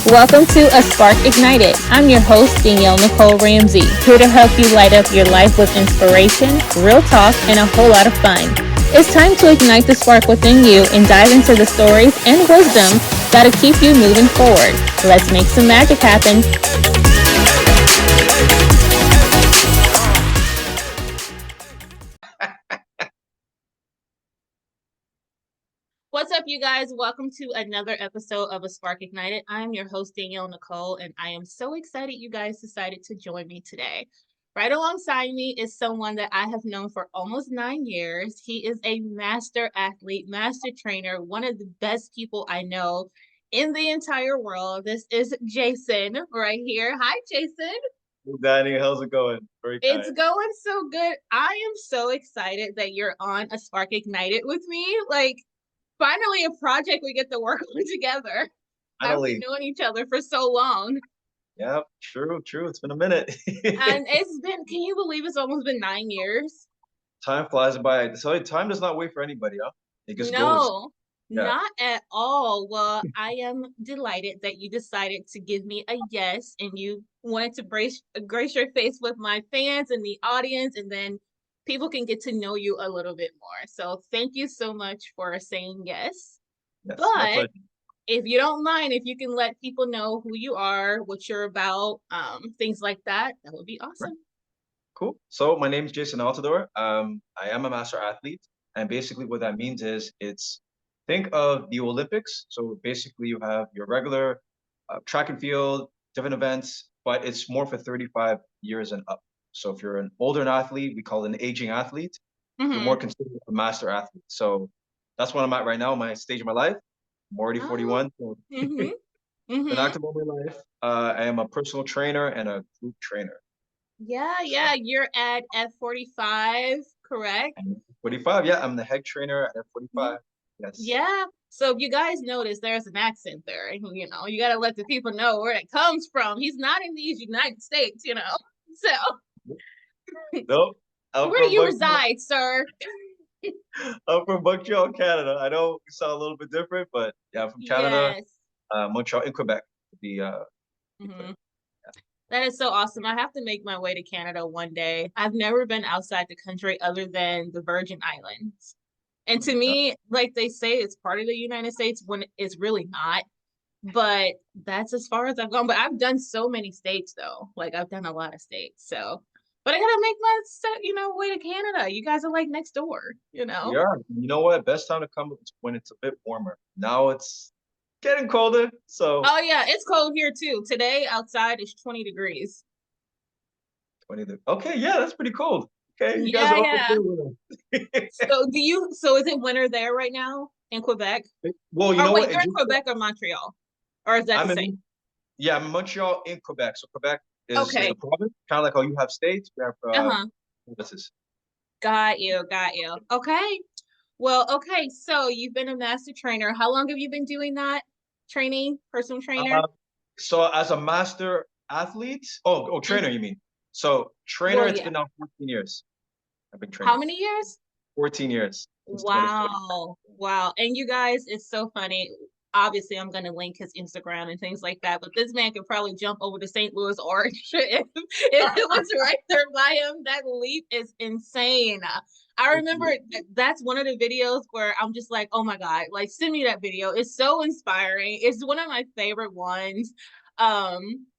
Welcome to A Spark Ignited. I'm your host, Danielle Nicole Ramsey, here to help you light up your life with inspiration, real talk, and a whole lot of fun. It's time to ignite the spark within you and dive into the stories and wisdom that'll keep you moving forward. Let's make some magic happen. What's up, you guys? Welcome to another episode of A Spark Ignited. I'm your host, Danielle Nicole, and I am so excited you guys decided to join me today. Right alongside me is someone that I have known for almost 9 years. He is a master athlete, master trainer, one of the best people I know in the entire world. This is Jason right here. Hi, Jason. Hey, Danny, how's it going? Very It's kind. going so good. I am so excited that you're on A Spark Ignited with me. Finally, a project we get to work on together after Finally. knowing each other for so long. Yeah, true. It's been a minute. And it's been, can you believe it's almost been 9 years? Time flies by. So time does not wait for anybody, huh? It just goes. No, Yeah. not at all. Well, I am delighted that you decided to give me a yes and you wanted to grace your face with my fans and the audience, and then people can get to know you a little bit more. So thank you so much for saying yes. Yes, my But pleasure. if you don't mind, if you can let people know who you are, what you're about, things like that, that would be Right. awesome. Cool. So my name is Jason Altidor. I am a master athlete, and basically what that means is think of the Olympics. So basically you have your regular track and field, different events, but it's more for 35 years and up. So if you're an older athlete, we call it an aging athlete. You're more Mm-hmm. considered a master athlete. So that's what I'm at right now, my stage of my life. I'm already Oh, 41, so mm-hmm. been Mm-hmm. active all my life. I am a personal trainer and a group trainer. So Yeah. You're at F45, correct? I'm 45, yeah, I'm the head trainer at Mhm. 45. Yes. Yeah. So if you guys notice, there's an accent there. You got to let the people know where it comes from. He's not in these United States. So Nope. I'm where do from you Montreal. reside, sir? I'm from Montreal, Canada. I know we sound a little bit different, but yeah, I'm from Canada, Yes. Montreal in Quebec to be clear. Mm-hmm. That is so awesome. I have to make my way to Canada one day. I've never been outside the country other than the Virgin Islands. And to Yeah. me, like they say, it's part of the United States when it's really not. But that's as far as I've gone. But I've done so many states though. Like I've done a lot of states. So, but I gotta make my way to Canada. You guys are like next door. We are. You know what? Best time to come is when it's a bit warmer. Now it's getting colder, so Oh yeah, it's cold here too. Today outside is 20 degrees. 20. Okay, yeah, that's pretty cold. Okay, you guys Yeah, are up yeah. there with us. So is it winter there right now in Quebec? Well, you Or know wait, what? you're in Quebec or Montreal? Or is that the I'm same? in, yeah, I'm in Montreal in Quebec. So Quebec is a Okay. province, kind of like how you have states. We have Uh-huh. provinces. Got you. Okay. Well, okay. So you've been a master trainer. How long have you been doing that? Training, personal trainer? Uh, so as a master athlete, trainer, Mhm. you mean? So trainer, Well, it's yeah. been now 14 years. I've been How training. many years? 14 years since 2014. Wow. And you guys, it's so funny. Obviously, I'm going to link his Instagram and things like that, but this man could probably jump over the St. Louis Orange if it was right there by him. That leap is insane. I Thank remember you. that's one of the videos where I'm just like, oh my God, like send me that video. It's so inspiring. It's one of my favorite ones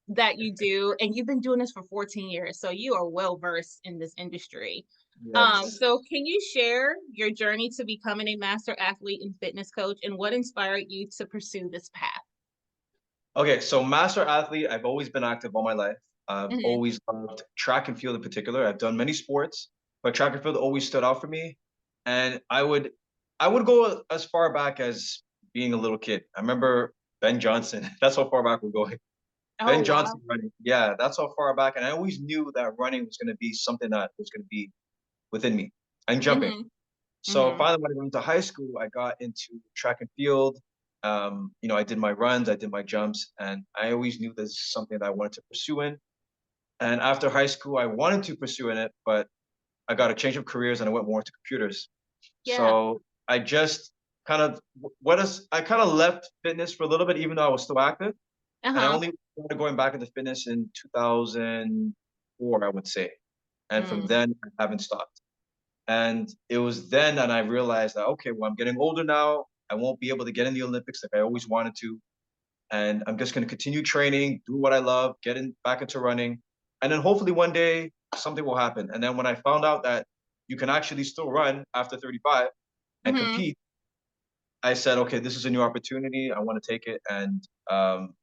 that you do. And you've been doing this for 14 years. So you are well versed in this industry. Yes. So can you share your journey to becoming a master athlete and fitness coach and what inspired you to pursue this path? Okay, so master athlete, I've always been active all my life. I've Hmm. always loved track and field in particular. I've done many sports, but track and field always stood out for me. And I would go as far back as being a little kid. I remember Ben Johnson. That's how far back we're going. Oh, Ben wow. Johnson running. Yeah, that's how far back. And I always knew that running was going to be something that was going to be within me and jumping. Hmm. So Hmm. finally, when I went to high school, I got into track and field. I did my runs, I did my jumps, and I always knew this is something that I wanted to pursue in. And after high school, I wanted to pursue in it, but I got a change of careers and I went more into computers. Yeah. So I just kind of what is I kind of left fitness for a little bit, even though I was still active. And I Uh-huh. only started going back into fitness in 2004, I would say. And from Mm. then, I haven't stopped. And it was then that I realized that, okay, well, I'm getting older now. I won't be able to get in the Olympics like I always wanted to. And I'm just going to continue training, do what I love, back into running. And then hopefully one day something will happen. And then when I found out that you can actually still run after 35 and Mm-hmm. compete, I said, okay, this is a new opportunity. I want to take it. And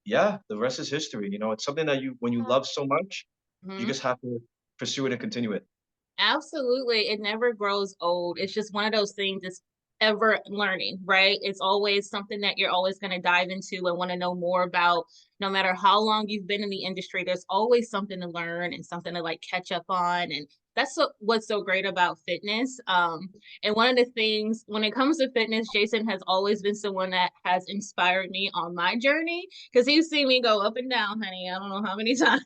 yeah, the rest is history. You know, it's something that when you love so much, you Mm-hmm. just have to pursue it and continue it. Absolutely. It never grows old. It's just one of those things that's ever learning, right? It's always something that you're always going to dive into and want to know more about. No matter how long you've been in the industry, there's always something to learn and something to like catch up on. And that's what's so great about fitness. And one of the things when it comes to fitness, Jason has always been someone that has inspired me on my journey because he's seen me go up and down, honey. I don't know how many times.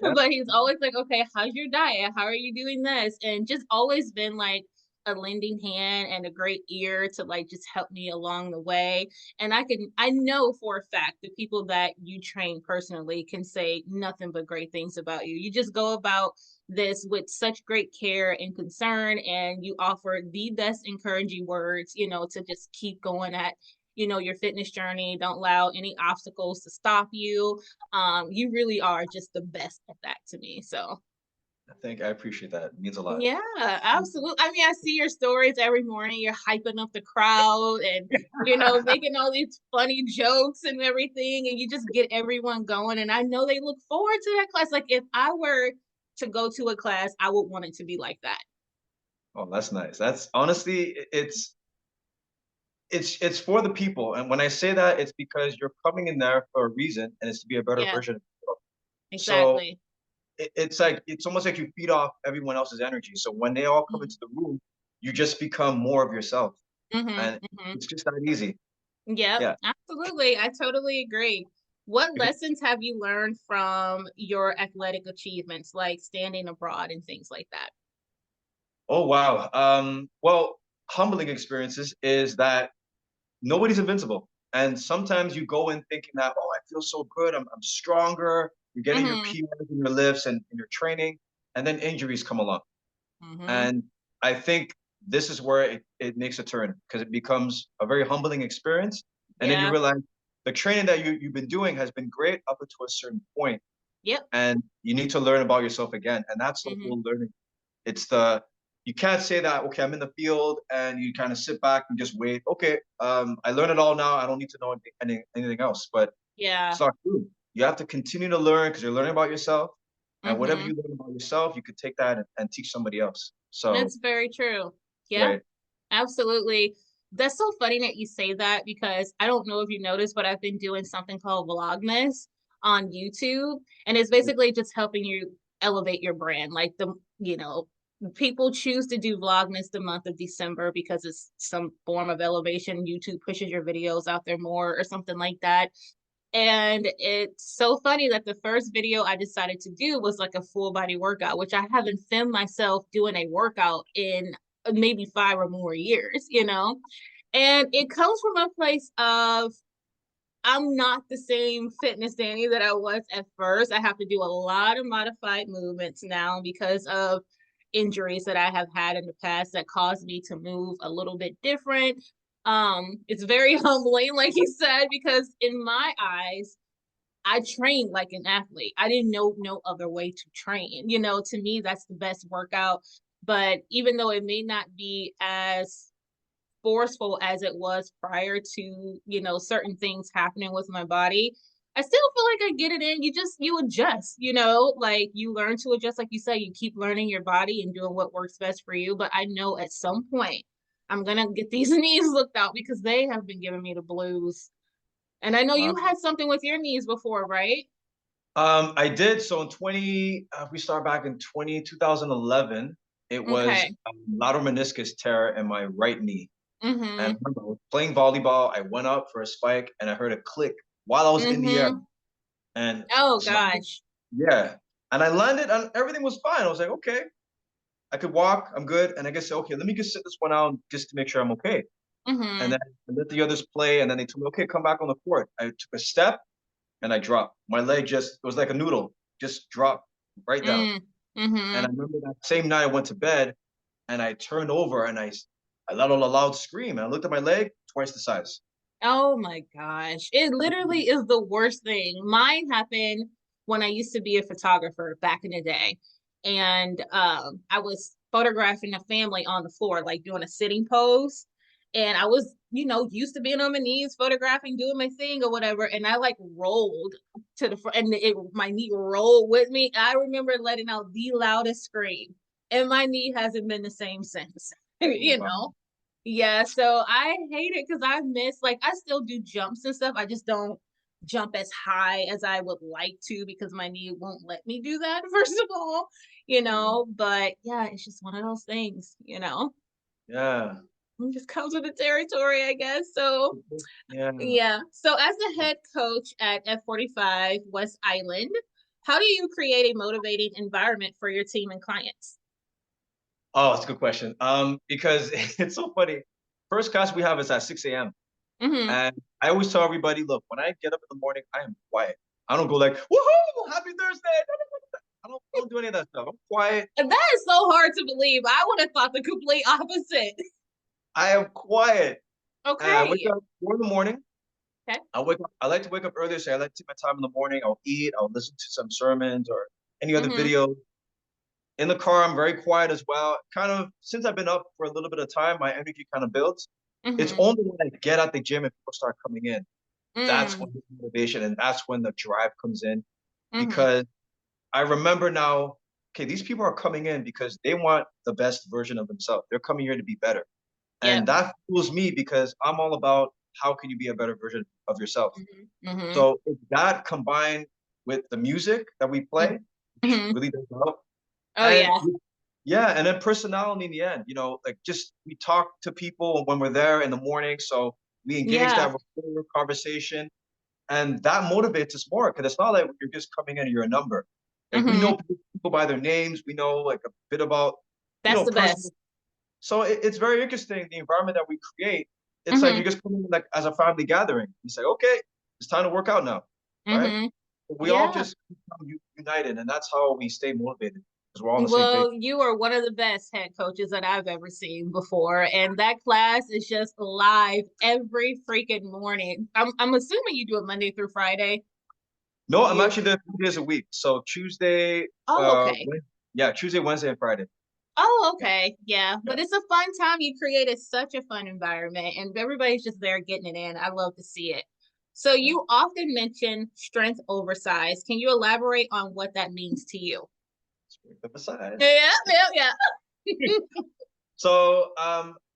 Yeah. But he's always like, okay, how's your diet? How are you doing this? And just always been like a lending hand and a great ear to like just help me along the way. And I know for a fact the people that you train personally can say nothing but great things about you. You just go about this with such great care and concern, and you offer the best encouraging words, to just keep going at your fitness journey. Don't allow any obstacles to stop you. You really are just the best at that to me. So I appreciate that. It means a lot. yeah, absolutely. I mean, I see your stories every morning. You're hyping up the crowd and making all these funny jokes and everything, and you just get everyone going. And I know they look forward to that class. Like if I were to go to a class, I would want it to be like that. Oh, that's nice. That's honestly, it's for the people. And when I say that, it's because you're coming in there for a reason, and it's to be a better Yeah, version of yourself. So exactly. it's almost like you feed off everyone else's energy. So when they all come Mm-hmm. into the room, you just become more of yourself, Mm-hmm. and Mm-hmm. it's just that easy. Yep, Yeah. absolutely. I totally agree. What lessons have you learned from your athletic achievements, like standing abroad and things like that? Oh wow. Well, humbling experiences is that nobody's invincible. And sometimes you go in thinking that, oh, I feel so good. I'm stronger. You're getting your Mm-hmm. PRs in your lifts and your training, and then injuries come along. Mm-hmm. And I think this is where it makes a turn because it becomes a very humbling experience. And then you Yeah. realize the training that you've been doing has been great up until a certain point, Yep. and you need to learn about yourself again. And that's the Mm-hmm. whole learning. It's the you can't say that, okay, I'm in the field and you kind of sit back and just wait. Okay, I learned it all now. I don't need to know anything else. But Yeah. it's not true. You have to continue to learn because you're learning about yourself. And whatever Mm-hmm. you learn about yourself, you could take that and teach somebody else. So, That's very true. Yeah, right. absolutely. That's so funny that you say that because I don't know if you noticed, but I've been doing something called Vlogmas on YouTube, and it's basically just helping you elevate your brand. Like people choose to do Vlogmas the month of December because it's some form of elevation. YouTube pushes your videos out there more or something like that. And it's so funny that the first video I decided to do was like a full body workout, which I haven't filmed myself doing a workout in maybe 5 or more years. And it comes from a place of I'm not the same fitness Danny that I was at first. I have to do a lot of modified movements now because of injuries that I have had in the past that caused me to move a little bit different. It's very humbling, like you said, because in my eyes, I trained like an athlete. I didn't know no other way to train. To me, that's the best workout. But even though it may not be as forceful as it was prior to, certain things happening with my body, I still feel like I get it in. You adjust, like you learn to adjust. Like you say, you keep learning your body and doing what works best for you. But I know at some point I'm going to get these knees looked out because they have been giving me the blues. And I know Wow. you had something with your knees before, right? I did. So in if we start back in 2011, it was Okay. a lateral meniscus tear in my right knee. And I Mhm. remember I was playing volleyball. I went up for a spike and I heard a click while I was in the air. Mhm. And Oh so, gosh. yeah. And I landed and everything was fine. I was like, okay, I could walk. I'm good. And I guess, okay, let me just sit this one out just to make sure I'm okay. And Mhm. then I let the others play. And then they told me, okay, come back on the court. I took a step and I dropped. My leg just, it was like a noodle, just dropped right down. Mm, And mm-hmm. I remember that same night I went to bed and I turned over and I let out a loud scream and I looked at my leg, twice the size. Oh my gosh. It literally is the worst thing. Mine happened when I used to be a photographer back in the day. And I was photographing a family on the floor, like doing a sitting pose. And I was, used to being on my knees, photographing, doing my thing or whatever. And I like rolled to the front and my knee rolled with me. I remember letting out the loudest scream. And my knee hasn't been the same since, Oh, you wow. know. Yeah, so I hate it because I miss like I still do jumps and stuff. I just don't jump as high as I would like to because my knee won't let me do that, first of all, But yeah, it's just one of those things. Yeah. It just comes with the territory, I guess. So Yeah. yeah. So as the head coach at F45 West Island, how do you create a motivating environment for your team and clients? Oh, it's a good question. Because it's so funny. First class we have is at 6 a.m. Mm-hmm. And I always tell everybody, look, when I get up in the morning, I am quiet. I don't go like, woohoo, happy Thursday. I don't do any of that stuff. I'm quiet. And that is so hard to believe. I would have thought the complete opposite. I am quiet. And I wake Okay. up 4 in the morning. Okay. I wake up. I like to wake up earlier, so I like to take my time in the morning. I'll eat. I'll listen to some sermons or any other Mhm. video. In the car, I'm very quiet as well. Kind of since I've been up for a little bit of time, my energy kind of builds. It's Mhm. only when I get at the gym and people start coming in, that's when Mm. the motivation and that's when the drive comes in. Mhm. Because I remember now, okay, these people are coming in because they want the best version of themselves. They're coming here to be better. Yep. And that fuels me because I'm all about how can you be a better version of yourself. Mhm. Mhm. So it's that combined with the music that we play, which Mhm. really does help. Oh And yeah. yeah, and then personality in the end, like just we talk to people when we're there in the morning. So we engage Yeah. that rapport conversation, and that motivates us more because it's not like you're just coming in and you're a number. Like we Mhm. know people by their names, we know like a bit about, That's the personal. best. So it's very interesting the environment that we create. It's like Mhm. you're just coming in like as a family gathering. You say, okay, it's time to work out now, right? Mhm. We all Yeah. just become united, and that's how we stay motivated because we're all on the same page. Well, you are one of the best head coaches that I've ever seen before, and that class is just live every freaking morning. I'm assuming you do it Monday through Friday. No, I'm You actually there 3 days a week. So Tuesday, Oh, okay. Yeah, Tuesday, Wednesday, and Friday. Oh, Yeah, okay. Yeah. yeah. But it's a fun time. You created such a fun environment and everybody's just there getting it in. I love to see it. So Yeah. you often mention strength over size. Can you elaborate on what that means to you? Emphasize. Yeah, yeah, yeah. So,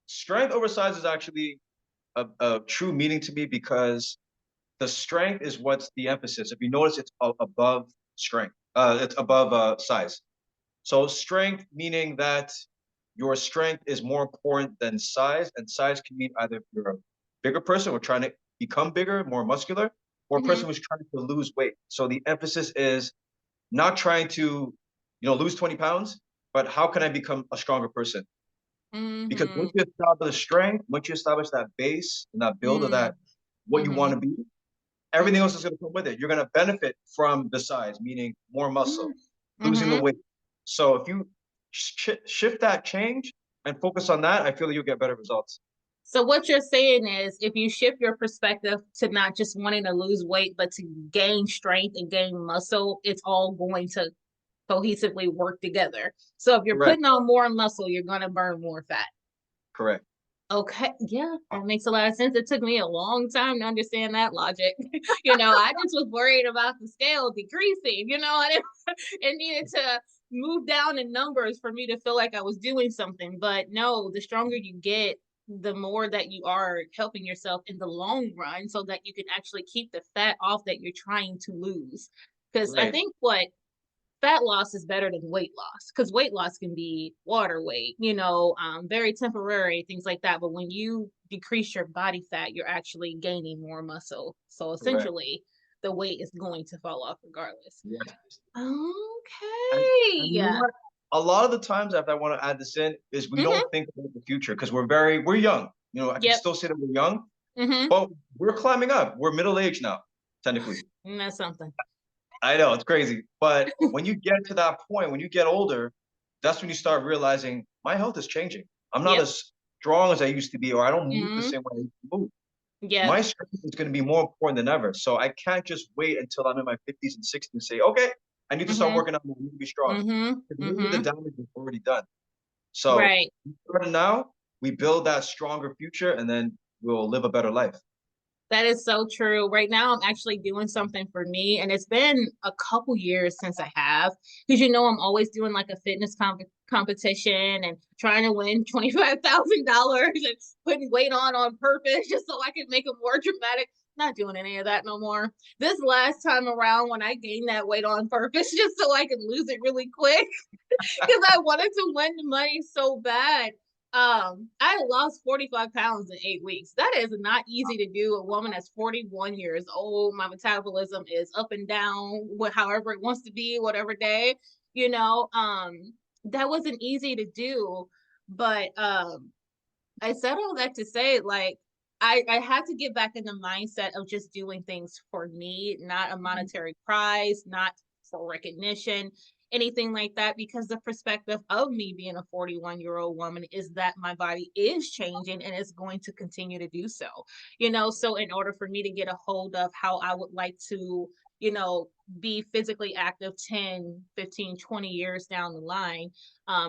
strength over size is actually a true meaning to me because the strength is what's the emphasis. If you notice, it's above strength. It's above size. So strength meaning that your strength is more important than size, and size can mean either you're a bigger person or trying to become bigger, more muscular, or a Hmm. person who's trying to lose weight. So the emphasis is not trying to, lose 20 pounds, but how can I become a stronger person? Because Hmm. once you establish strength, once you establish that base and that build of that, what you want Hmm. to be, everything else Hmm. is going to come with it. You're going to benefit from the size, meaning more muscle, losing the Hmm. weight. So if you shift that change and focus on that, I feel you'll get better results. So what you're saying is if you shift your perspective to not just wanting to lose weight, but to gain strength and gain muscle, it's all going to cohesively work together. So if you're Correct. putting on more muscle, you're going to burn more fat. Correct. Okay, yeah, that makes a lot of sense. It took me a long time to understand that logic. I just was worried about the scale decreasing, and it needed to move down in numbers for me to feel like I was doing something. But no, the stronger you get, the more that you are helping yourself in the long run so that you can actually keep the fat off that you're trying to lose. Because I Right. think what fat loss is better than weight loss because weight loss can be water weight, very temporary, things like that. But when you decrease your body fat, you're actually gaining more muscle. So Correct. essentially, the weight is going to fall off regardless. Yes. And, Okay. and you know what? A lot of the times, if I want to add this in, is we don't Mm-hmm. think about the future because we're young. I can Yep. still say that we're young, Mm-hmm. but we're climbing up. We're middle aged now. technically. And that's something. I know it's crazy, but when you get to that point, when you get older, that's when you start realizing my health is changing. I'm not Yep. as strong as I used to be, or I don't move the Mm-hmm. same way I used to move. Yep. My strength is going to be more important than ever. So I can't just wait until I'm in my 50s and 60s and say, okay, I need to start Mm-hmm. working out more. I need to be strong. Mm-hmm. Because maybe the Mm-hmm. damage is already done. So Right. starting now, we build that stronger future, and then we'll live a better life. That is so true. Right now, I'm actually doing something for me, and it's been a couple years since I have, because I'm always doing like a fitness competition and trying to win $25,000 and putting weight on purpose just so I can make it more dramatic. Not doing any of that no more. This last time around, when I gained that weight on purpose, just so I could lose it really quick, because I wanted to win the money so bad. I lost 45 pounds in 8 weeks. That is not easy to do. A woman that's 41 years old, my metabolism is up and down, however it wants to be, whatever day, you know. That wasn't easy to do, but I said all that to say, like, I had to get back in the mindset of just doing things for me, not a Mhm. monetary prize, not for recognition, anything like that, because the perspective of me being a 41-year-old woman is that my body is changing and is going to continue to do so. So in order for me to get a hold of how I would like to, you know, be physically active 10, 15, 20 years down the line,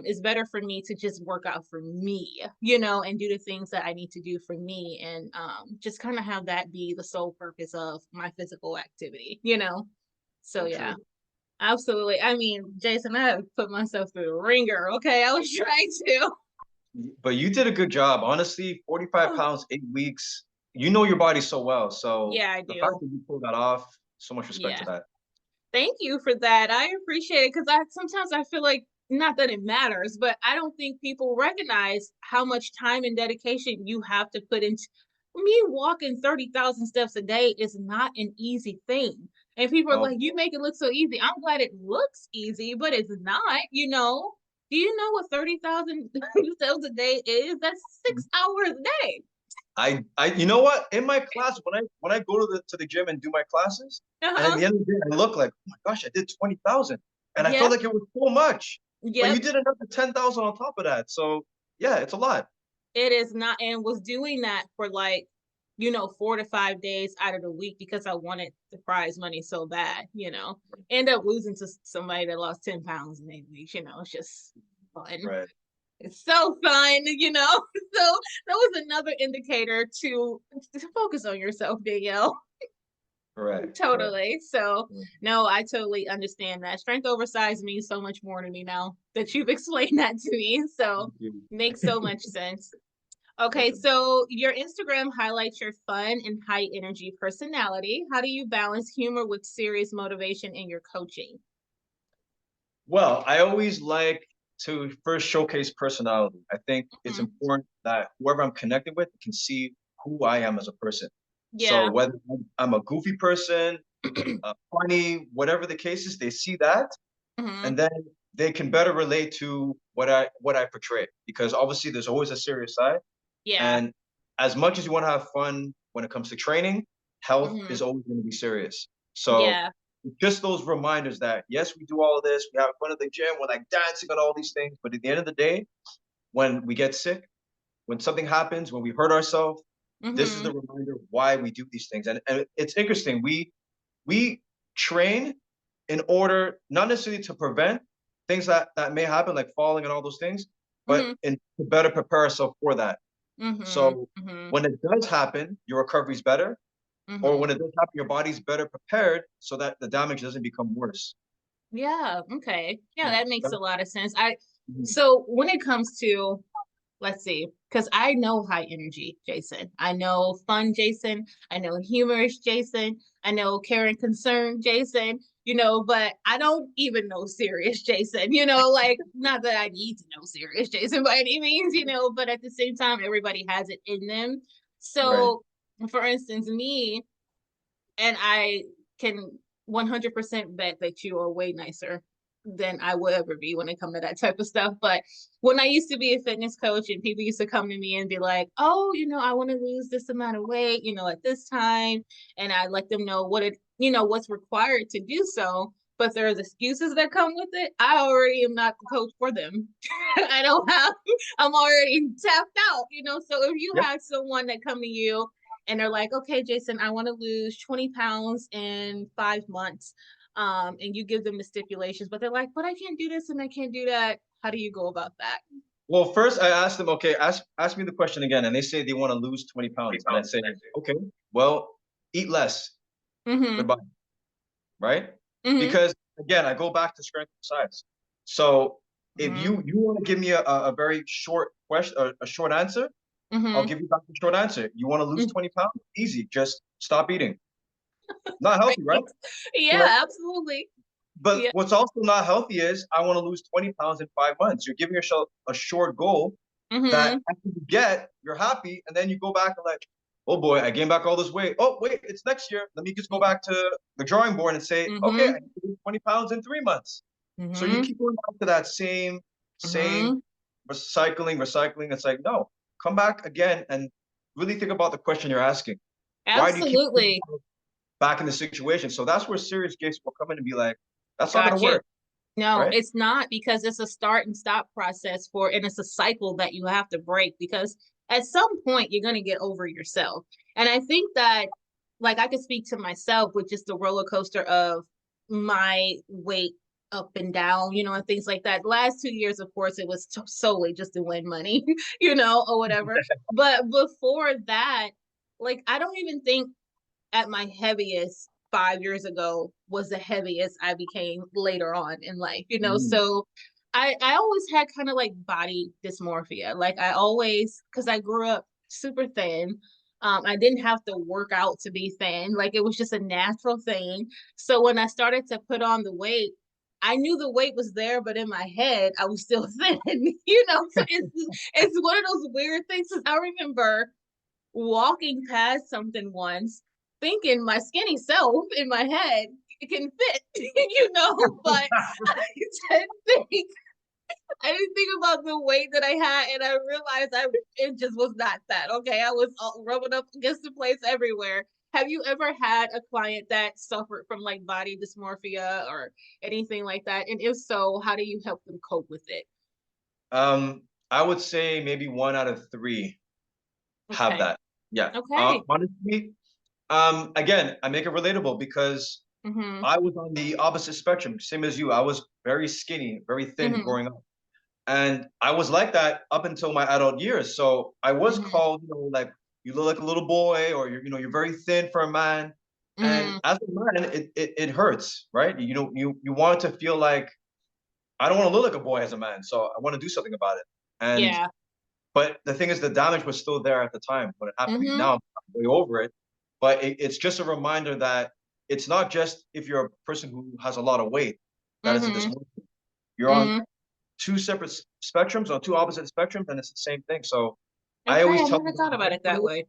it's better for me to just work out for me, and do the things that I need to do for me, and just kind of have that be the sole purpose of my physical activity. So So yeah, true. absolutely. I mean, Jason, I have put myself through the ringer. Okay, I was trying to. But you did a good job. Honestly, 45 pounds, 8 weeks. You know your body so well. So Yeah, I the fact do. that you pulled that off, so much respect to Yeah. that. Thank you for that. I appreciate it, because I sometimes I feel like, not that it matters, but I don't think people recognize how much time and dedication you have to put into me. Walking 30,000 steps a day is not an easy thing. And people are No, like, you make it look so easy. I'm glad it looks easy, but it's not. Do you know what 30,000 steps a day is? That's 6 hours a day. you know what? In my class, when I go to the gym and do my classes, and at Uh-huh. the end of the day, I look like, oh my gosh, I did 20,000, and I felt Yep. like it was so much. But Yep. you did another 10,000 on top of that. So yeah, it's a lot. It is not, and was doing that for like, 4 to 5 days out of the week because I wanted the prize money so bad. End up losing to somebody that lost 10 pounds in 8 weeks. It's just fun. Right. It's so fun. So that was another indicator to focus on yourself, Danielle. Correct. Correct. Totally. So Mm. no, I totally understand that. Strength oversized means so much more to me now that you've explained that to me. So Thank you. makes so much sense. Okay, Definitely. so your Instagram highlights your fun and high energy personality. How do you balance humor with serious motivation in your coaching? Well, I always like to first showcase personality. I think it's Mhm. important that whoever I'm connecting with can see who I am as a person. So Yeah. whether I'm a goofy person, funny, whatever the case is, they see that, and Hmm. then they can better relate to what I portray. Because obviously, there's always a serious side, Yeah. and as much as you want to have fun when it comes to training, health Hmm. is always going to be serious. So Yeah. just those reminders that yes, we do all of this, we have fun at the gym, we're like dancing on all these things, but at the end of the day, when we get sick, when something happens, when we hurt ourselves, this is Hmm. the reminder why we do these things. And it's interesting. We train in order not necessarily to prevent things that may happen, like falling and all those things, but Hmm. to better prepare ourselves for that. Hmm. So Hmm. when it does happen, your recovery is better, or Hmm. when it does happen, your body's better prepared so that the damage doesn't become worse. Yeah. Okay. Yeah, Yeah. that makes a lot of sense. I Mhm. So when it comes to, let's see, because I know high energy Jason. I know fun Jason. I know humorous Jason. I know caring concern Jason, but I don't even know serious Jason, like, not that I need to know serious Jason by any means, but at the same time, everybody has it in them. Right. So, for instance, me, and I can 100% bet that you are way nicer than I will ever be when it comes to that type of stuff. But when I used to be a fitness coach and people used to come to me and be like, oh, I want to lose this amount of weight, at this time. And I let them know what's required to do so. But there's excuses that come with it. I already am not the coach for them. I don't have, I'm already tapped out. So if you Yep. have someone that come to you and they're like, okay, Jason, I want to lose 20 pounds in 5 months. And you give them the stipulations, but they're like, but I can't do this and I can't do that. How do you go about that? Well, first I asked them, okay, ask me the question again. And they say they want to lose 20 pounds. And I say, okay, well, eat less. Mm-hmm. Goodbye. Right? Mm-hmm. Because again, I go back to strength and size. So if Mm-hmm. you want to give me a very short question, a short answer, I'll Mm-hmm. give you back a short answer. You want to lose 20 pounds? Easy. Just stop eating. Not healthy, right? So, Yeah, absolutely. but Yeah. what's also not healthy is I want to lose 20 pounds in 5 months. You're giving yourself a short goal that Mm-hmm. after you get, you're happy, and then you go back and like, oh boy, I gained back all this weight. Oh wait, it's next year. Let me just go back to the drawing board and say, okay, I Mm-hmm. need to lose 20 pounds in 3 months. So you Mm-hmm. keep going back to that same Mm-hmm. recycling. It's like, no, come back again and really think about the question you're asking. Why do you keep Absolutely. back in the situation? So that's where serious games will come in and be like, that's not gonna Gotcha. work, No, right? it's not because it's a start and stop process and it's a cycle that you have to break because at some point you're going to get over yourself. And I think that, like, I could speak to myself with just the roller coaster of my weight up and down, and things like that. Last 2 years, of course, it was solely just to win money, or whatever. But before that, like, I don't even think at my heaviest 5 years ago was the heaviest I became later on in life. Mm. So I always had kind of like body dysmorphia. Like I always, because I grew up super thin. I didn't have to work out to be thin. Like it was just a natural thing. So when I started to put on the weight, I knew the weight was there, but in my head, I was still thin. So it's one of those weird things. I remember walking past something once, thinking my skinny self in my head can fit, but I didn't think I didn't think about the weight that I had, and I realized it just was not that. Okay, I was rubbing up against the place everywhere. Have you ever had a client that suffered from like body dysmorphia or anything like that? And if so, how do you help them cope with it? I would say maybe 1 out of 3 have Okay. that. Yeah. Okay. Honestly, again, I make it relatable because Mm-hmm. I was on the opposite spectrum, same as you. I was very skinny, very thin Mm-hmm. growing up. And I was like that up until my adult years. So I was Mm-hmm. called, like you look like a little boy, or you're very thin for a man. And Mm-hmm. as a man, it hurts, right? You want to feel like I don't want to look like a boy as a man, so I want to do something about it. And Yeah. but the thing is, the damage was still there at the time when it happened to me. Mm-hmm. Now I'm way over it, but it's just a reminder that it's not just if you're a person who has a lot of weight that it's a Mm-hmm. dysmorphia. You're on Mm-hmm. two separate spectrums, on two opposite spectrums, and it's the same thing. So I Okay, always I tell never them thought my about it that story.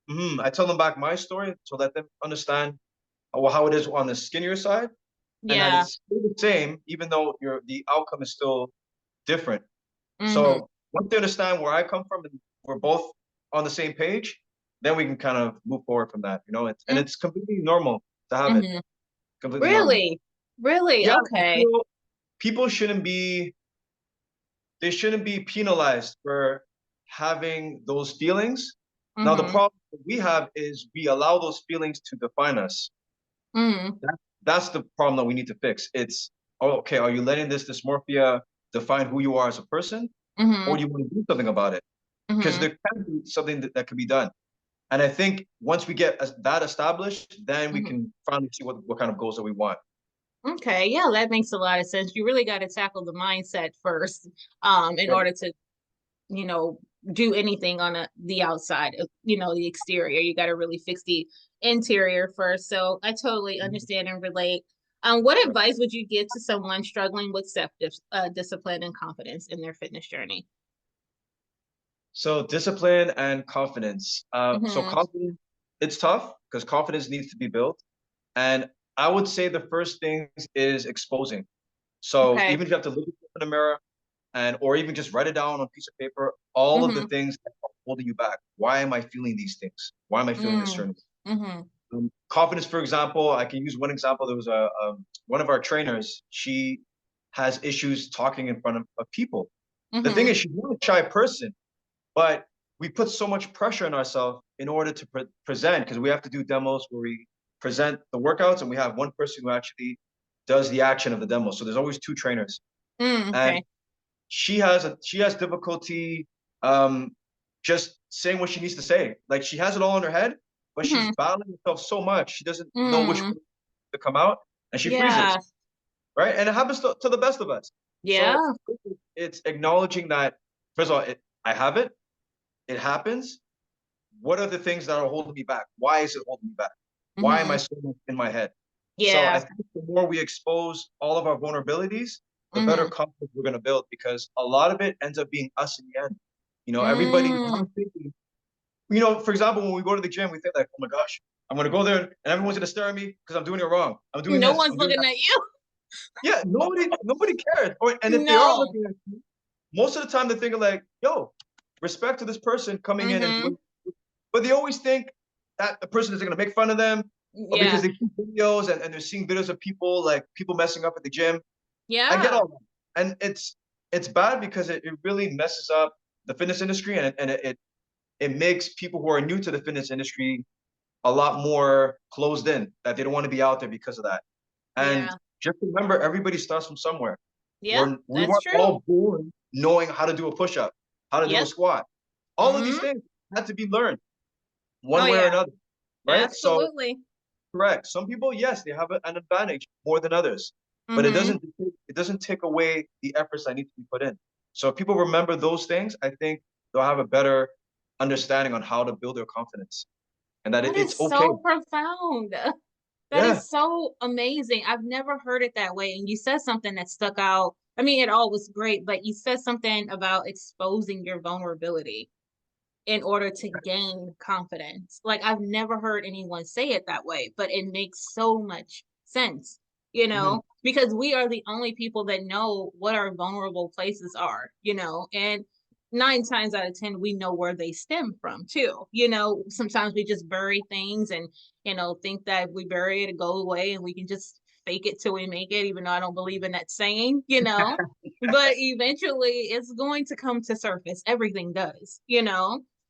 way. I tell them back my story to let them understand how it is on the skinnier side, and that Yeah. it's still the same, even though the outcome is still different. Mm-hmm. So once they understand where I come from and we're both on the same page, then we can kind of move forward from that. It's completely normal to have it. Mm-hmm. Completely normal. Really? Really? Yeah, I Okay. feel people shouldn't be penalized for having those feelings. Now the Mm-hmm. problem that we have is we allow those feelings to define us. Mm-hmm. That's the problem that we need to fix. It's, oh, okay, are you letting this dysmorphia define who you are as a person, or Mm-hmm. do you want to do something about it? Because Mm-hmm. there can be something that can be done. And I think once we get that established, then we Mm-hmm. can finally see what kind of goals that we want. Okay, yeah, that makes a lot of sense. You really got to tackle the mindset first, in Right. order to, you know, do anything on the outside, the exterior. You got to really fix the interior first. So I totally understand and relate. What Right. advice would you give to someone struggling with discipline and confidence in their fitness journey? So discipline and confidence. So Mm-hmm. confidence, it's tough because confidence needs to be built. And I would say the first thing is exposing. So Okay. even if you have to look in the mirror or even just write it down on a piece of paper, all of the Mm-hmm. things that are holding you back. Why am I feeling these things? Why am I feeling this Mm. certain? Mm-hmm. Confidence, for example, I can use one example. There was one of our trainers. She has issues talking in front of people. The thing Mm-hmm. is, she's not a shy person, but we put so much pressure on ourselves in order to present because we have to do demos where we present the workouts and we have one person who actually does the action of the demo. So there's always two trainers, Mm, and okay. she has difficulty um, just saying what she needs to say. Like she has it all in her head, but she's Mm-hmm. battling herself so much she doesn't know which Mm. one to come out, and she freezes, Yeah. right? And it happens to the best of us. So Yeah. it's acknowledging that first of all, I have it. It happens. What are the things that are holding me back? Why is it holding me back? Why am I Mm-hmm. so much in my head? So I Yeah. think the more we expose all of our vulnerabilities, the better Mm-hmm. confidence we're going to build because a lot of it ends up being us in the end. Everybody, Mm. thinking, for example, when we go to the gym, we think like, oh my gosh, I'm going to go there and everyone's going to stare at me because I'm doing it wrong. I'm doing No this. one's I'm doing looking that. at you. Yeah, nobody cares. And if they are No. looking at you, most of the time they're thinking like, yo, respect to this person coming in and Mm-hmm. doing, but they always think that the person is going to make fun of them or because Yeah. they see videos and they're seeing videos of people messing up at the gym. I get Yeah. all that. And it's bad because it really messes up the fitness industry and it makes people who are new to the fitness industry a lot more closed in, that they don't want to be out there because of that. And Yeah. just remember, everybody starts from somewhere. Yep. We That's weren't true. all born knowing how to do a push-up, how to do a Yep. squat. All of these Mm-hmm. things had to be learned Oh one way or yeah. another, right? So Absolutely. correct. Some people, yes, they have an advantage more than others, but it Mm-hmm. doesn't take away the efforts that need to be put in. So if people remember those things, I think they'll have a better understanding on how to build their confidence and that That it's is okay. so profound. That Yeah. is so amazing. I've never heard it that way. And you said something that stuck out. I mean, it all was great, but you said something about exposing your vulnerability in order to gain confidence. Like I've never heard anyone say it that way, but it makes so much sense, Hmm. because we are the only people that know what our vulnerable places are, and 9 times out of 10, we know where they stem from too. Sometimes we just bury things and, think that if we bury it, it go away and we can just fake it till we make it, even though I don't believe in that saying. But eventually it's going to come to surface. Everything does.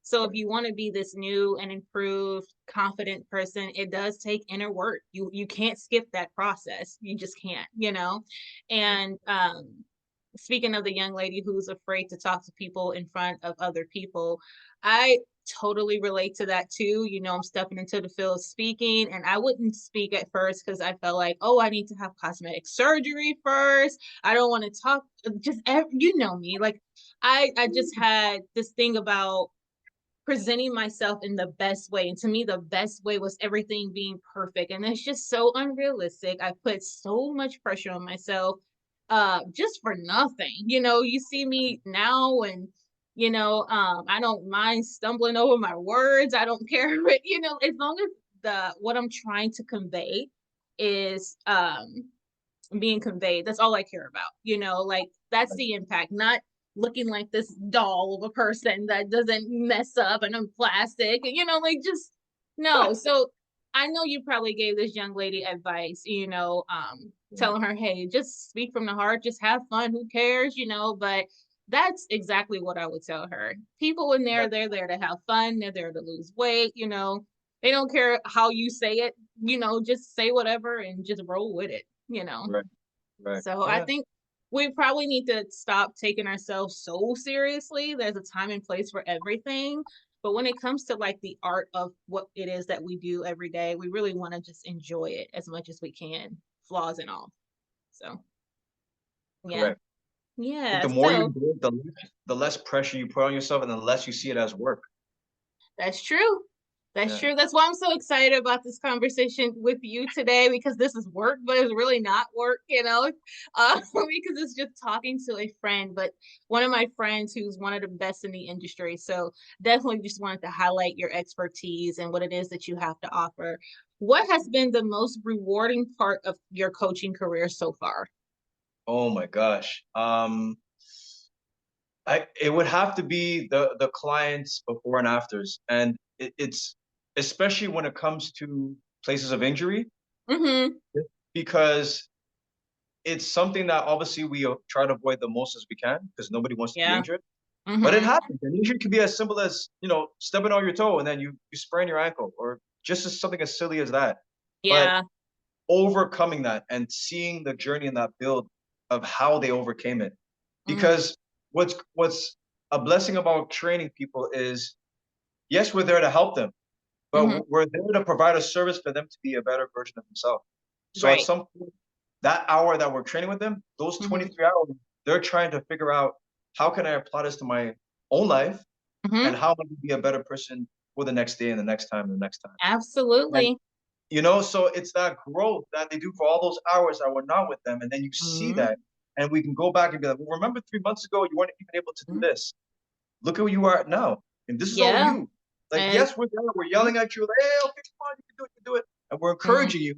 So if you want to be this new and improved, confident person, it does take inner work. You can't skip that process. You just can't. And speaking of the young lady who's afraid to talk to people in front of other people, I totally relate to that too. I'm stepping into the field of speaking and I wouldn't speak at first because I felt like, oh, I need to have cosmetic surgery first. I don't want to talk, just you know me. Like I just had this thing about presenting myself in the best way. And to me, the best way was everything being perfect. And it's just so unrealistic. I put so much pressure on myself just for nothing. You see me now and I don't mind stumbling over my words. I don't care. But as long as the what I'm trying to convey is being conveyed. That's all I care about. Like that's the impact, not looking like this doll of a person that doesn't mess up and I'm plastic, and like just no. So I know you probably gave this young lady advice, telling her, hey, just speak from the heart, just have fun, who cares, but that's exactly what I would tell her. People in there, they're there to have fun, they're there to lose weight. They don't care how you say it, just say whatever and just roll with it. Right. Right. So I Yeah. think we probably need to stop taking ourselves so seriously. There's a time and place for everything. But when it comes to like the art of what it is that we do every day, we really want to just enjoy it as much as we can, flaws and all. So, yeah. Correct. I think Yeah. the more you So do it, the less pressure you put on yourself, and the less you see it as work. that's true. That's Yeah. true. That's why I'm so excited about this conversation with you today because this is work, but it's really not work, because it's just talking to a friend, but one of my friends who's one of the best in the industry. So definitely just wanted to highlight your expertise and what it is that you have to offer. What has been the most rewarding part of your coaching career so far? Oh my gosh. It would have to be the clients before and afters, and it's especially when it comes to places of injury, Mm-hmm. because it's something that obviously we try to avoid the most as we can because nobody wants to be Yeah. injured. But it Mm-hmm. happens. And injury can be as simple as, stepping on your toe and then you sprain your ankle, or just as something as silly as that. But Yeah. overcoming that and seeing the journey in that build of how they overcame it. Mm. Because what's a blessing about training people is, yes, we're there to help them, Mm-hmm. but we're there to provide a service for them to be a better version of themselves. So at Right. some point, that hour that we're training with them, those Mm-hmm. 23 hours, they're trying to figure out, how can I apply this to my own life, Mm-hmm. and how am I going to be a better person for the next day and the next time and the next time. And Absolutely. so it's that growth that they do for all those hours that we're not with them, and then you see Mm-hmm. that, and we can go back and be like, well, remember 3 months ago you weren't even able to do this. Look at where you are now, and this is all Yeah. you. Like, And yes, we're there, we're yelling at you, like, hey, okay, come on, you can do it, and we're mm, encouraging you.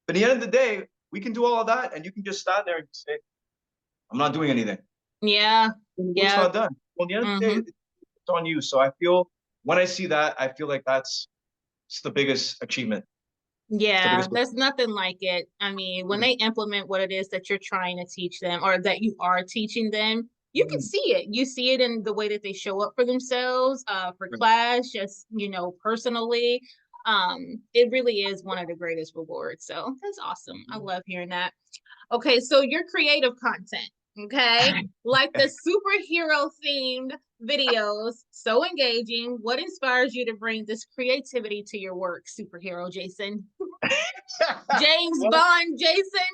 But at the end of the day, we can do all of that, and you can just stand there and say, I'm not doing anything. yeah. And the work's Yeah. not done. Well, at the end of the day, Mm-hmm. it's on you. So I feel, when I see that, I feel like that's it's the biggest achievement. It's the Yeah, biggest. there's nothing like it. I mean, when they implement what it is that you're trying to teach them or that you are teaching them, you can Mm, see it. You see it in the way that they show up for themselves, for right. class, just, personally. It really is one of the greatest rewards. So that's awesome. I love hearing that. Okay, so your creative content, okay? Like the superhero themed videos, so engaging. What inspires you to bring this creativity to your work, superhero Jason? James Well, Bond Jason?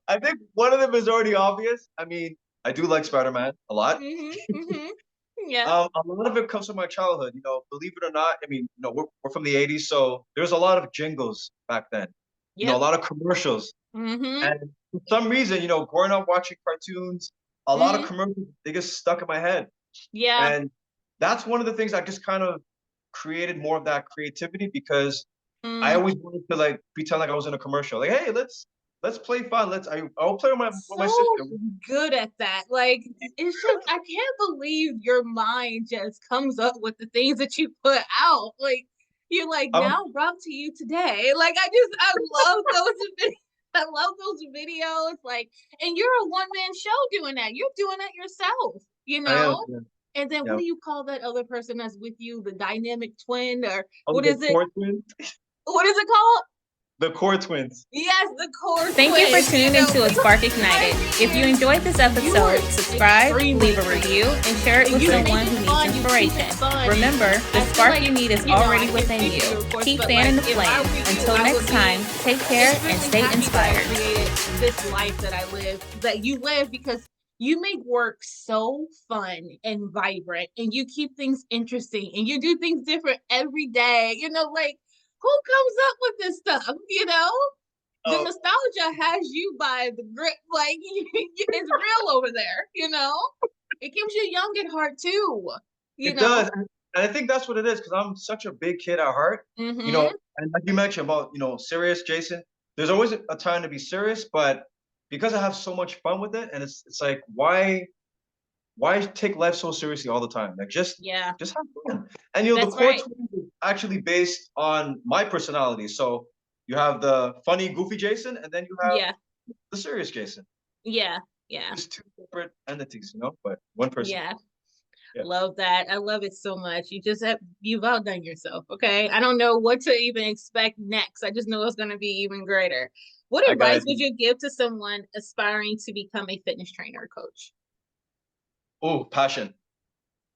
I think one of them is already obvious. I mean, I do like Spider-Man a lot. Mm-hmm. Mm-hmm. Yeah. A lot of it comes from my childhood. Believe it or not, I mean, we're from the '80s, so there's a lot of jingles back then. A Yep. lot of commercials. Mm-hmm. And for some reason, growing up watching cartoons, a lot of Mm-hmm. commercials, they get stuck in my head. Yeah. And that's one of the things I just kind of created more of that creativity, because I Mm. always wanted to like pretend like I was in a commercial. Like, hey, let's play fun. I'll play with my So sister. good at that. Like, it's just, I can't believe your mind just comes up with the things that you put out. Like, you're like, Um, now brought to you today. Like, I love those. I love those videos. Like, and you're a one man show doing that. You're doing that yourself, I am. you know? Yeah. And then what Yeah. do you call that other person that's with you? The dynamic twin, or Oh, what the is it? core twins. What is it called? The core twins. Yes, the core Thank you for twins. tuning into A Spark Ignited. If you enjoyed this episode, subscribe, leave a review, and share it with someone who needs inspiration. Remember, the spark you need is already within you. Keep fanning the flame. Until next time, take care and stay inspired. This life that I live, that you live, because you make work so fun and vibrant, and you keep things interesting, and you do things different every day. Like, who comes up with this stuff? The Oh, nostalgia has you by the grip, like it's real over there. It keeps you young at heart too, you it know. does, and I think that's what it is, because I'm such a big kid at heart. Mm-hmm. And like you mentioned about serious, Jason. There's always a time to be serious, but because I have so much fun with it, and it's like, why take life so seriously all the time? Like, Yeah, just have fun. And the that's core right. twins is actually based on my personality. So you have the funny, goofy Jason, and then you have Yeah, the serious Jason. yeah, yeah, Just two separate entities, but one person. yeah. Yeah, Love that. I love it so much. You've outdone yourself. Okay. I don't know what to even expect next. I just know it's going to be even greater. What I advice got would you. you give to someone aspiring to become a fitness trainer or coach? Oh, passion. Okay.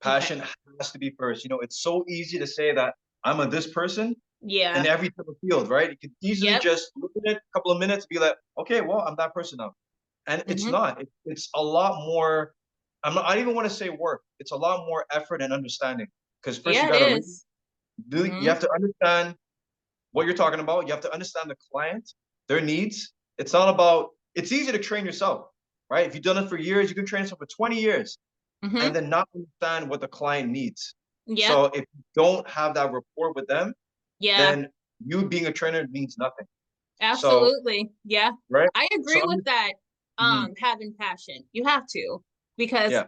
Passion has to be first. It's so easy to say that I'm a this person in Yeah. every type of field, right? You could easily Yep. just look at it a couple of minutes, be like, okay, well, I'm that person now. And it's Mm-hmm. not. It's a lot more. I don't even want to say work. It's a lot more effort and understanding. Because first you Yeah, it got to read. is. You Mm-hmm. have to understand what you're talking about. You have to understand the client, their needs. It's not about. It's easy to train yourself, right? If you've done it for years, you can train yourself for 20 years Mm-hmm. and then not understand what the client needs. Yep. So if you don't have that rapport with them, Yeah. then you being a trainer means nothing. So, Absolutely. Yeah. right? I So agree with that. having passion. You have to, because Yeah.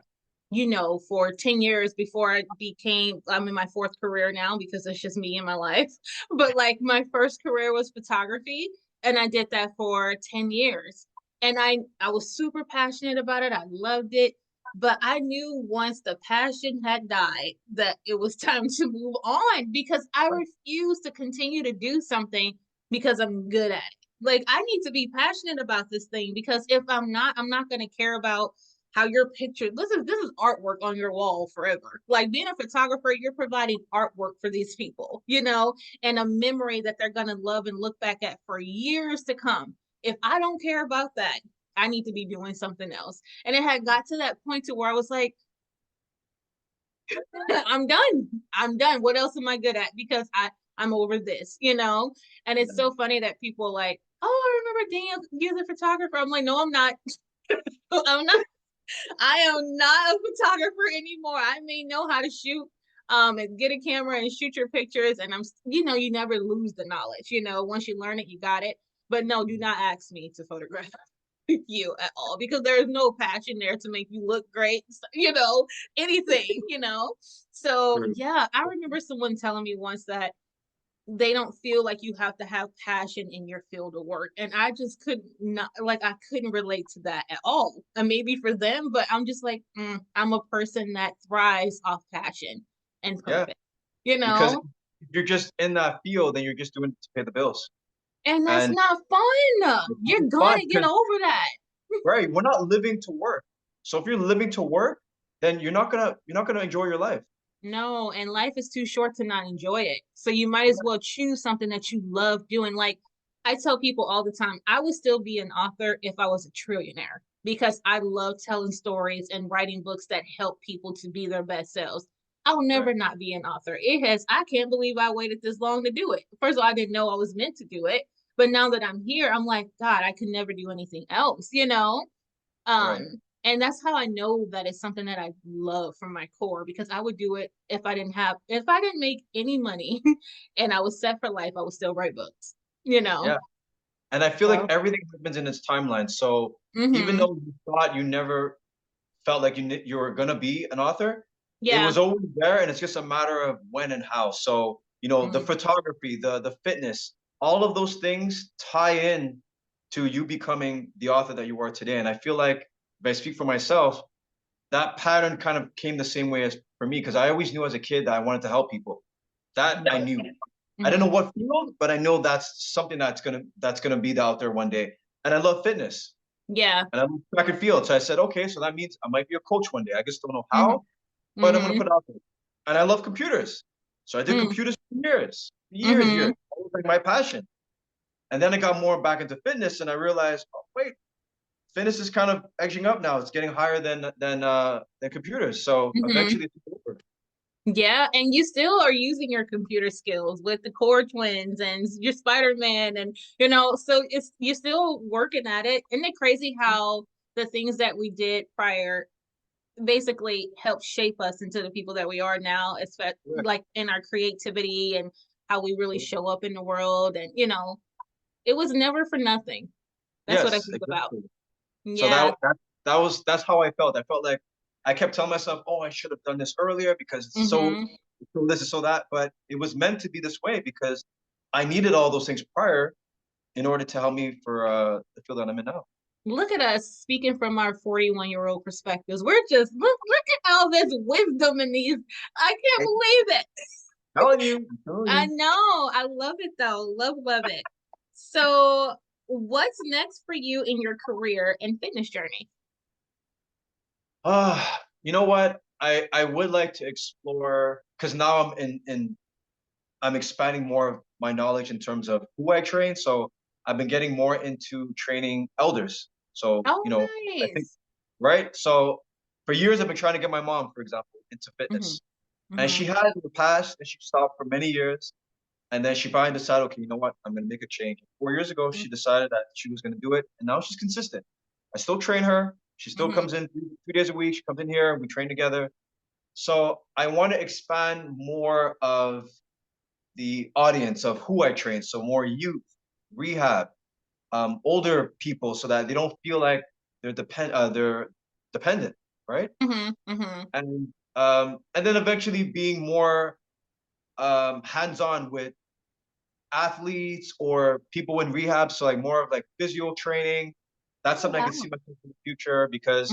for 10 years before I'm in my fourth career now because it's just me in my life. But like my first career was photography, and I did that for 10 years. And I was super passionate about it. I loved it. But I knew once the passion had died that it was time to move on, because I refuse to continue to do something because I'm good at it. Like, I need to be passionate about this thing, because if I'm not going to care about how your picture, this is artwork on your wall forever. Like, being a photographer, you're providing artwork for these people, and a memory that they're going to love and look back at for years to come. If I don't care about that, I need to be doing something else. And it had got to that point to where I was like, I'm done. I'm done. What else am I good at? Because I'm over this, And it's so funny that people are like, oh, I remember Daniel, you're the photographer. I'm like, no, I'm not. I'm not. I am not a photographer anymore. I may know how to shoot, and get a camera and shoot your pictures. And you never lose the knowledge. Once you learn it, you got it. But no, do not ask me to photograph you at all, because there is no passion there to make you look great, anything. So yeah, I remember someone telling me once that they don't feel like you have to have passion in your field of work, and I just could not, like, I couldn't relate to that at all. And maybe for them, but I'm just like, I'm a person that thrives off passion and purpose. Because if you're just in that field, then you're just doing it to pay the bills. And that's not fun. You're gonna get over that. Right. We're not living to work. So if you're living to work, then you're not gonna enjoy your life. No, and life is too short to not enjoy it. So you might as well choose something that you love doing. Like, I tell people all the time, I would still be an author if I was a trillionaire, because I love telling stories and writing books that help people to be their best selves. I'll never not be an author. I can't believe I waited this long to do it. First of all, I didn't know I was meant to do it. But now that I'm here, I'm like, God, I could never do anything else, Right. And that's how I know that it's something that I love from my core, because I would do it if I didn't make any money and I was set for life, I would still write books, Yeah. And I feel like everything happens in its timeline. So even though you thought you never felt like you were gonna be an author, it was always there, and it's just a matter of when and how. So, the photography, the fitness, all of those things tie in to you becoming the author that you are today. And I feel like, if I speak for myself, that pattern kind of came the same way as for me, because I always knew as a kid that I wanted to help people. That I knew. I didn't know what field, but I know that's something that's gonna be out there one day. And I love fitness. Yeah. And I love track and field. So I said, okay, so that means I might be a coach one day. I just don't know how, but I'm gonna put it out there. And I love computers. So I did computers for years. Years. That was like my passion. And then I got more back into fitness, and I realized, oh, wait, fitness is kind of edging up now. It's getting higher than computers. So eventually it's over. Yeah, and you still are using your computer skills with the Core Twins and your Spider-Man, and so you're still working at it. Isn't it crazy how the things that we did prior basically helped shape us into the people that we are now, especially like in our creativity and how we really show up in the world, and it was never for nothing. That's what I think about. Yeah. So that's how I felt. I felt like I kept telling myself, oh, I should have done this earlier because it's so this is so that, but it was meant to be this way because I needed all those things prior in order to help me for the field that I'm in now. Look at us speaking from our 41-year-old perspectives. We're just look at all this wisdom in these. I can't believe it. Telling you. I know. I love it though. Love it. So what's next for you in your career and fitness journey? You know what? I would like to explore, because now I'm expanding more of my knowledge in terms of who I train. So I've been getting more into training elders. So, nice. I think, right? So for years, I've been trying to get my mom, for example, into fitness. And she had in the past, and she stopped for many years. And then she finally decided, okay, you know what? I'm going to make a change. 4 years ago, she decided that she was going to do it. And now she's consistent. I still train her. She still comes in 2 days a week. She comes in here. We train together. So I want to expand more of the audience of who I train. So more youth, rehab, older people, so that they don't feel like they're dependent, right? Mm-hmm. And then eventually being more hands-on with athletes or people in rehab, so like more of like physio training. That's Oh, something I wow. can see myself in the future because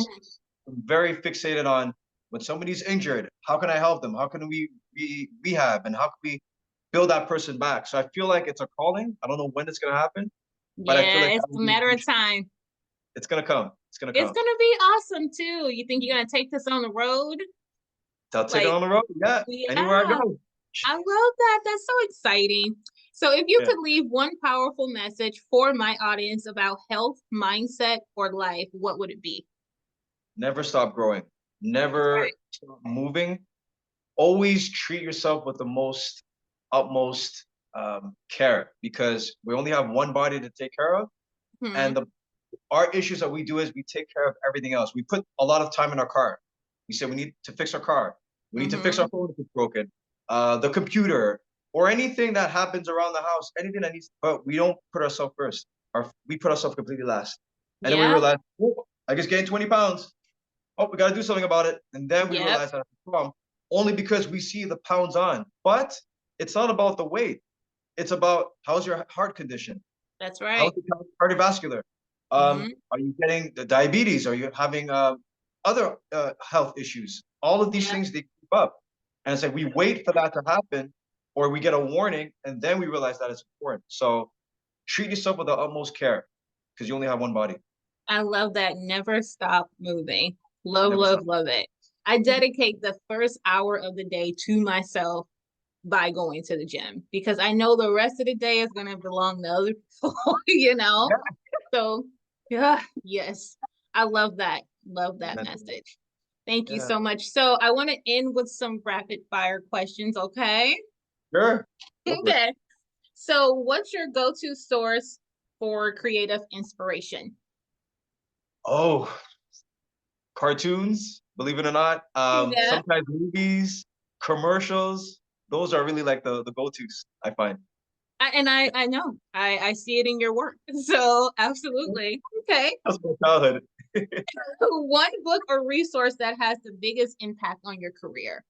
I'm very fixated on when somebody's injured, how can I help them? How can we rehab and how can we build that person back? So I feel like it's a calling. I don't know when it's gonna happen, but I feel Yeah, like it's that will a be the matter of future. time. It's gonna come. It's gonna It's come. gonna be awesome too. You think you're gonna take this on the road? So I'll take it Like, on the road. Yeah, anywhere I yeah, go. I love that. That's so exciting. So, if you Yeah. could leave one powerful message for my audience about health, mindset, or life, what would it be? Never stop growing. That's right. Never stop moving. Always treat yourself with the most utmost care because we only have one body to take care of, Hmm. and our issues that we do is we take care of everything else. We put a lot of time in our car. We say we need to fix our car. We need to fix our Hmm. phone if it's broken, the computer, or anything that happens around the house. Anything that needs, but we don't put ourselves first. We put ourselves completely last, and then we Yeah. realize, oh, I just gained 20 pounds. Oh, we got to do something about it. And then we Yep. realize that's a problem only because we see the pounds on. But it's not about the weight. It's about how's your heart condition? That's How's right. your cardiovascular? Hmm. Are you getting the diabetes? Are you having other health issues? All of these Yeah. things they keep up. And it's like we wait for that to happen or we get a warning and then we realize that it's important. So treat yourself with the utmost care because you only have one body. I love that. Never stop moving. Love, Never love, stop. love it. I dedicate the first hour of the day to myself by going to the gym because I know the rest of the day is going to belong to other people, you know? Yeah. So, yeah, yes. I love that. Love that message. Thank you Yeah. so much. So, I want to end with some rapid fire questions, okay? Sure. Go for it. Okay. So, what's your go to source for creative inspiration? Oh, cartoons, believe it or not. Yeah. Sometimes movies, commercials. Those are really like the go-tos, I find. I know I see it in your work. So, absolutely. Okay. That's my childhood. One book or resource that has the biggest impact on your career.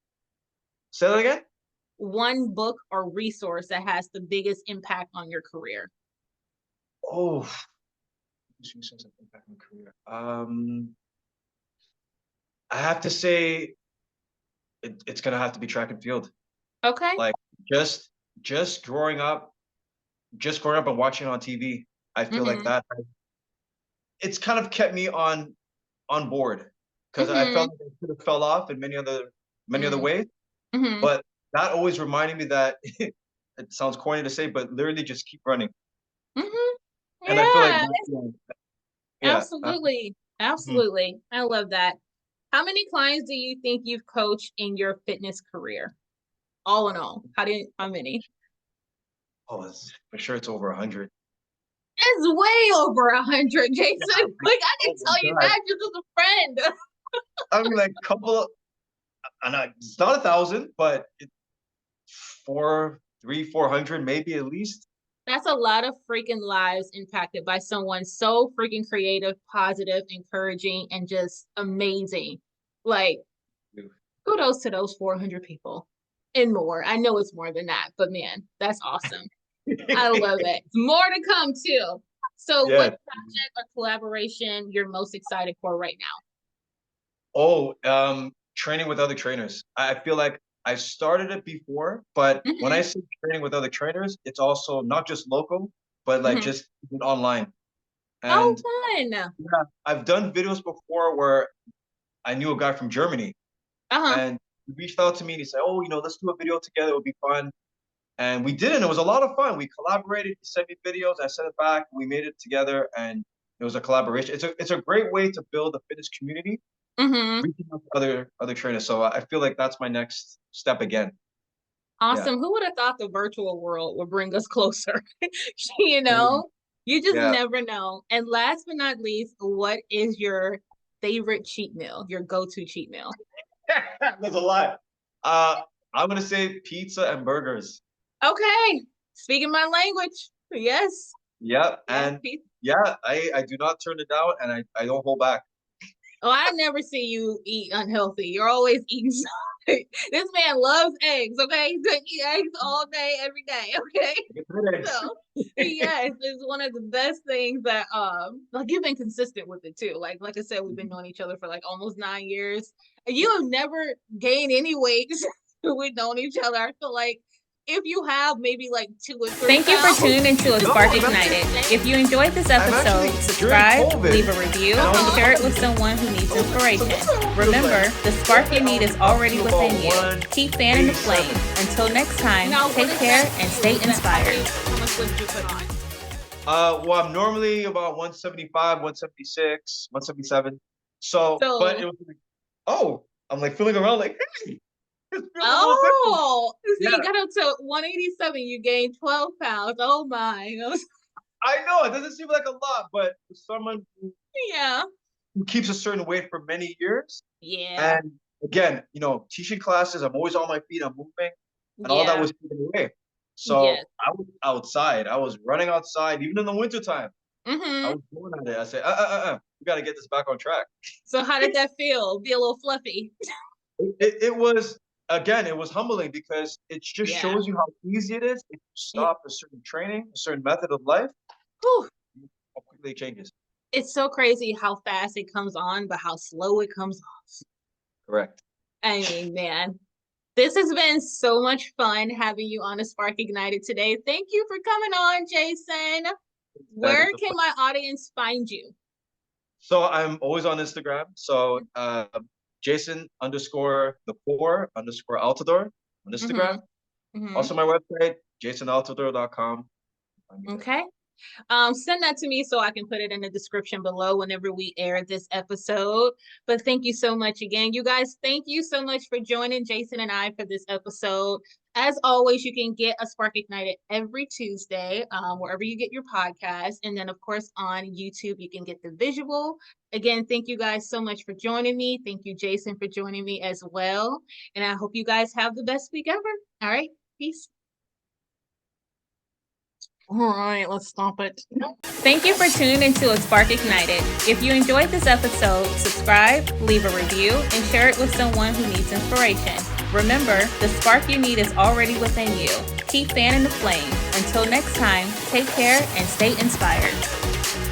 Say that again? One book or resource that has the biggest impact on your career. Oh, back in my career. I have to say it's gonna have to be track and field. Okay. Like just just growing up, just growing up and watching on TV. I feel like Mm-hmm. that it's kind of kept me on board because I Mm-hmm. felt like I could have fell off in many other ways. Mm-hmm. But that always reminded me that it sounds corny to say, but literally just keep running. Mm-hmm. And I feel like Yeah, yeah. absolutely. Mhm. Absolutely. I love that. How many clients do you think you've coached in your fitness career? All in all, how many? Oh, for sure it's over 100. It's way over 100, Yeah, Jason. like, Like I can oh my tell you God. that just as a friend. I mean, like couple, and it's not 1,000, but four, three, 400, maybe at least. That's a lot of freaking lives impacted by someone so freaking creative, positive, encouraging, and just amazing. Like, kudos to those 400 people and more. I know it's more than that, but man, that's awesome. I love it. More to come too. So, what Yeah. project or collaboration you're most excited for right now? Oh, training with other trainers. I feel like I started it before, but when I Mm-hmm. say training with other trainers, it's also not just local, but like Mm-hmm. just even online. Oh, And fun. yeah, I've done videos before where I knew a guy from Germany Uh-huh. and he reached out to me and he said, "Oh, let's do a video together. It would be fun." And we did it. It was a lot of fun. We collaborated. He sent me videos. I sent it back. We made it together, and it was a collaboration. It's a great way to build a fitness community, Mm-hmm. reaching out to other trainers. So I feel like that's my next step again. Yeah. Awesome. Who would have thought the virtual world would bring us closer? you know, you just Yeah. never know. And last but not least, what is your favorite cheat meal, your go-to cheat meal? There's a lot. Uh, I'm gonna say pizza and burgers. Okay. Speaking my language. Yes. Yeah, Yeah, and I do not turn it down, and I don't hold back. Oh, I never see you eat unhealthy. You're always eating something. This man loves eggs, okay? He's gonna eat eggs all day, every day, okay? So yes, it's one of the best things that like you've been consistent with it too. Like I said, we've been knowing each other for like almost 9 years. And you have never gained any weight since we've known each other. I feel like if you have maybe like 2 or 3 Thank you for pounds. tuning into A Spark Ignited. If you enjoyed this episode, subscribe, leave a review, and share it with someone who needs inspiration. Remember, the spark you need is already within you. Keep fanning the flame. Until next time, take care and stay inspired. How much weight did you put on? Well, I'm normally about 175, 176, 177. But it was like, oh, I'm like feeling around like, hey, it's feeling a little different. Oh, so Yeah. you got up to 187. You gained 12 pounds. Oh my. I know it doesn't seem like a lot, but for someone Yeah. who keeps a certain weight for many years, Yeah. and again, teaching classes, I'm always on my feet, I'm moving, and all that was taken away. So Yes. I was outside. I was running outside, even in the wintertime. I was going at it. I said, we got to get this back on track. So how did that feel? Be a little fluffy. It was, again, it was humbling because it just Yeah. shows you how easy it is if you stop a certain training, a certain method of life, Whew. how quickly it changes. It's so crazy how fast it comes on, but how slow it comes off. Correct. I mean, man, this has been so much fun having you on A Spark Ignited today. Thank you for coming on, Jason. Where can my audience find you? So I'm always on Instagram. So Jason _the4 _Altidor on Instagram. Also my website, jasonaltidor.com. Okay. Send that to me so I can put it in the description below whenever we air this episode. But thank you so much again. You guys, thank you so much for joining Jason and I for this episode. As always, you can get A Spark Ignited every Tuesday, wherever you get your podcast. And then, of course, on YouTube, you can get the visual. Again, thank you guys so much for joining me. Thank you, Jason, for joining me as well. And I hope you guys have the best week ever. All right. Peace. All right, let's stop it. Thank you for tuning into A Spark Ignited. If you enjoyed this episode, subscribe, leave a review, and share it with someone who needs inspiration. Remember, the spark you need is already within you. Keep fanning the flame. Until next time, take care and stay inspired.